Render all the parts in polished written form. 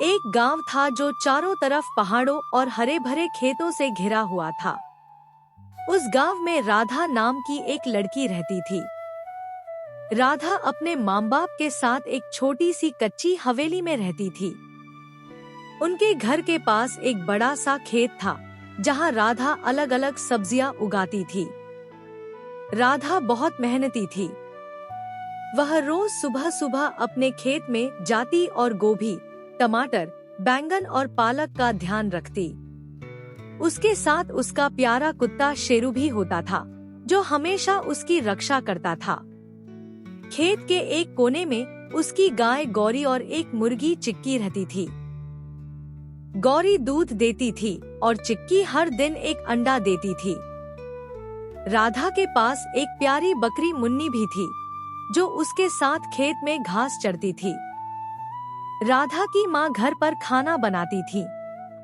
एक गांव था जो चारों तरफ पहाड़ों और हरे भरे खेतों से घिरा हुआ था। उस गांव में राधा नाम की एक लड़की रहती थी। राधा अपने माँ बाप के साथ एक छोटी सी कच्ची हवेली में रहती थी। उनके घर के पास एक बड़ा सा खेत था, जहाँ राधा अलग अलग सब्जियां उगाती थी। राधा बहुत मेहनती थी। वह रोज सुबह सुबह अपने खेत में जाती और गोभी, टमाटर, बैंगन और पालक का ध्यान रखती। उसके साथ उसका प्यारा कुत्ता शेरू भी होता था, जो हमेशा उसकी रक्षा करता था। खेत के एक कोने में उसकी गाय गौरी और एक मुर्गी चिक्की रहती थी। गौरी दूध देती थी और चिक्की हर दिन एक अंडा देती थी। राधा के पास एक प्यारी बकरी मुन्नी भी थी, जो उसके साथ खेत में घास चरती थी। राधा की माँ घर पर खाना बनाती थी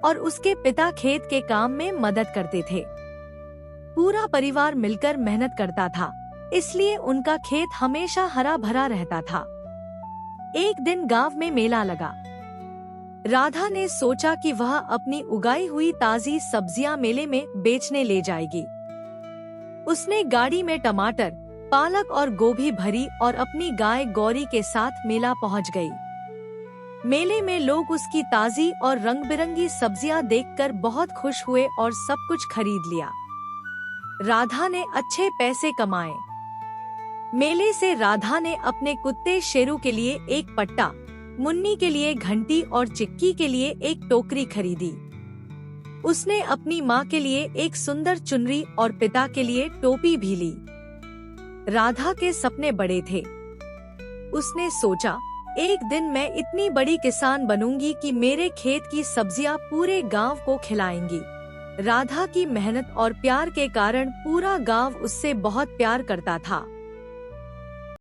और उसके पिता खेत के काम में मदद करते थे। पूरा परिवार मिलकर मेहनत करता था, इसलिए उनका खेत हमेशा हरा भरा रहता था। एक दिन गांव में मेला लगा। राधा ने सोचा कि वह अपनी उगाई हुई ताजी सब्जियां मेले में बेचने ले जाएगी। उसने गाड़ी में टमाटर, पालक और गोभी भरी और अपनी गाय गौरी के साथ मेला पहुंच गई। मेले में लोग उसकी ताजी और रंग बिरंगी सब्जियां देखकर बहुत खुश हुए और सब कुछ खरीद लिया। राधा ने अच्छे पैसे कमाए। मेले से राधा ने अपने कुत्ते शेरू के लिए एक पट्टा, मुन्नी के लिए घंटी और चिक्की के लिए एक टोकरी खरीदी। उसने अपनी माँ के लिए एक सुंदर चुनरी और पिता के लिए टोपी भी ली। राधा के सपने बड़े थे। उसने सोचा, एक दिन मैं इतनी बड़ी किसान बनूंगी कि मेरे खेत की सब्जियां पूरे गांव को खिलाएंगी। राधा की मेहनत और प्यार के कारण पूरा गांव उससे बहुत प्यार करता था।